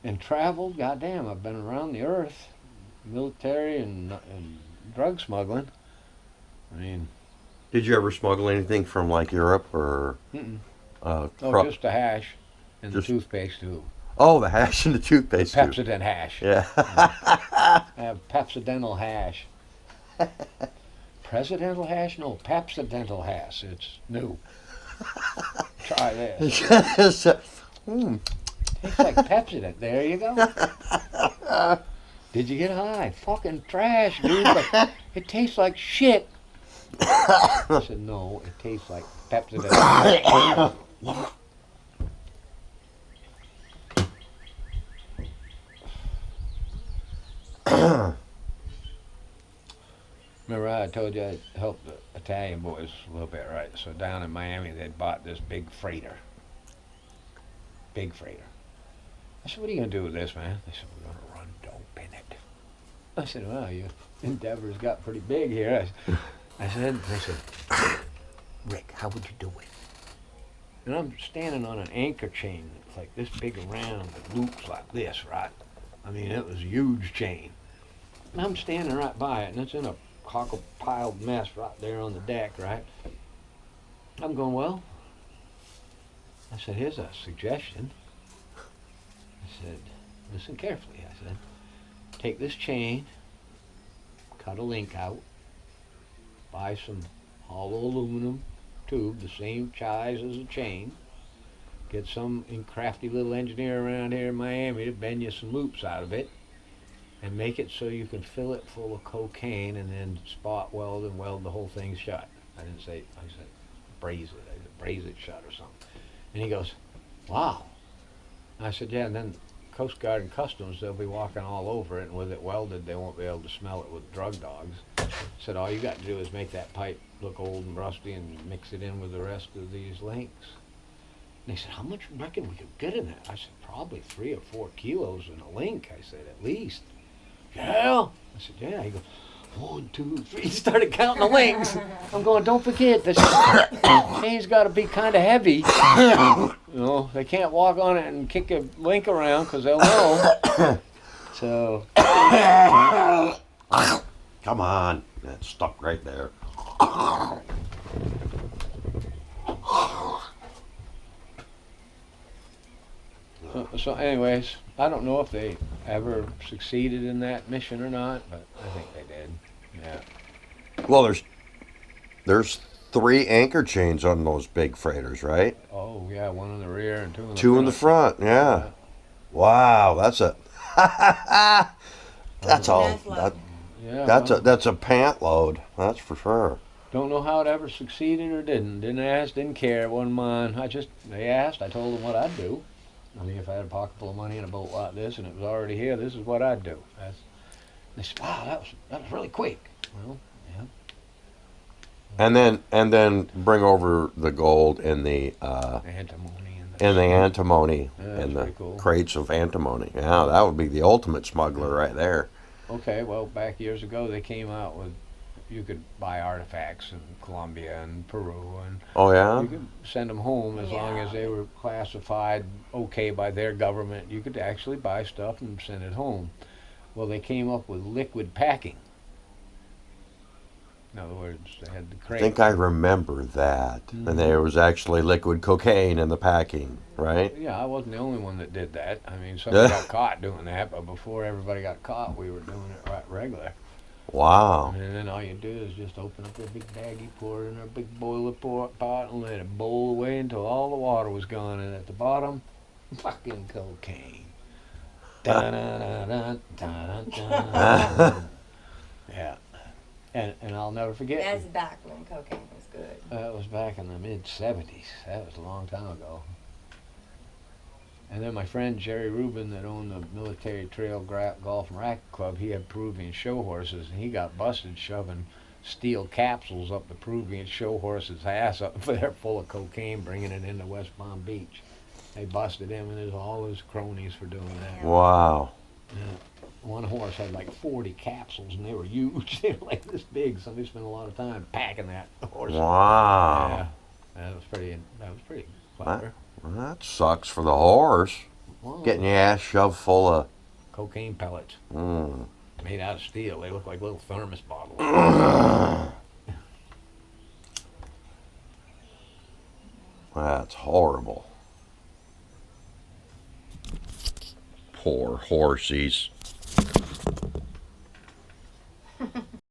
And traveled, goddamn, I've been around the earth, military and drug smuggling. I mean, Did you ever smuggle anything from like Europe or mm-mm. uh, Oh, cro- just the hash and the just toothpaste tube. oh the hash and the The toothpaste tube? Pepsodent hash. Yeah. Yeah. I have Pepsodental hash. Presidential hash? No, Pepsodental hash. It's new. Try this. Hmm. Tastes like Pepsodent. There you go. Did you get high? Fucking trash, dude. But it tastes like shit. I said, no, it tastes like Pepsodent. Remember I told you I helped the Italian boys a little bit, right? So down in Miami, they'd bought this big freighter. Big freighter. I said, what are you going to do with this, man? They said, we're going to run dope in it. I said, well, your endeavors got pretty big here. They said, Rick, how would you do it? And I'm standing on an anchor chain that's like this big around that loops like this, right? I mean, it was a huge chain. And I'm standing right by it, and it's in a cockle-piled mess right there on the deck, right? I'm going, well, I said, here's a suggestion. I said, listen carefully. I said, take this chain, cut a link out, buy some hollow aluminum tube, the same size as a chain, get some crafty little engineer around here in Miami to bend you some loops out of it, and make it so you can fill it full of cocaine and then spot weld and weld the whole thing shut. I said, braze it. I said, braze it shut or something. And he goes, wow. I said, yeah, and then Coast Guard and Customs, they'll be walking all over it, and with it welded, they won't be able to smell it with drug dogs. I said, all you got to do is make that pipe look old and rusty and mix it in with the rest of these links. And they said, how much do you reckon we could get in that? I said, probably 3 or 4 kilos in a link. I said, at least. Yeah? I said, yeah. He goes, 1, 2, 3. He started counting the links. I'm going, don't forget, this chain's got to be kind of heavy. You know, they can't walk on it and kick a link around because they'll know. So. Come on. That's stuck right there. So anyways, I don't know if they ever succeeded in that mission or not, but I think they did. Yeah. Well, there's 3 anchor chains on those big freighters, right? Oh yeah, 1 in the rear and 2 in the 2 front. in the front. Yeah. Wow, that's a that's all. Yeah. That's a pant load. That's for sure. Don't know how it ever succeeded or didn't. Didn't ask, didn't care. It wasn't mine. They asked, I told them what I'd do. I mean, if I had a pocket full of money in a boat like this and it was already here, this is what I'd do. They said, wow, that was really quick. Well, yeah. And then bring over the gold in the Antimony and the antimony Yeah, and the pretty cool. crates of antimony. Yeah, that would be the ultimate smuggler right there. Okay, well, back years ago, they came out with, you could buy artifacts in Colombia and Peru, and Oh yeah. you could send them home as long as they were classified okay by their government. You could actually buy stuff and send it home. Well, they came up with liquid packing. In other words, they had the I crate. think I remember that. And there was actually liquid cocaine in the packing, right? Yeah, I wasn't the only one that did that. I mean, somebody got caught doing that, but before everybody got caught, we were doing it right regular. Wow. And then all you do is just open up a big baggie, pour it in a big boiler pot, and let it boil away until all the water was gone. And at the bottom, fucking cocaine. Dun-dun-dun-dun, dun-dun-dun. Yeah. And I'll never forget. That's back when cocaine was good. That was back in the mid-'70s. That was a long time ago. And then my friend Jerry Rubin that owned the Military Trail Golf and Racket Club, he had Peruvian show horses, and he got busted shoving steel capsules up the Peruvian show horse's ass up there full of cocaine, bringing it into West Palm Beach. They busted him and all his cronies for doing that. Wow. Yeah. One horse had like 40 capsules, and they were huge. They were like this big. Somebody spent a lot of time packing that horse. Wow. Yeah, that was pretty clever. Well, that sucks for the horse. Getting your ass shoved full of. Cocaine pellets Mm. made out of steel. They look like little thermos bottles. That's horrible. Poor horsies.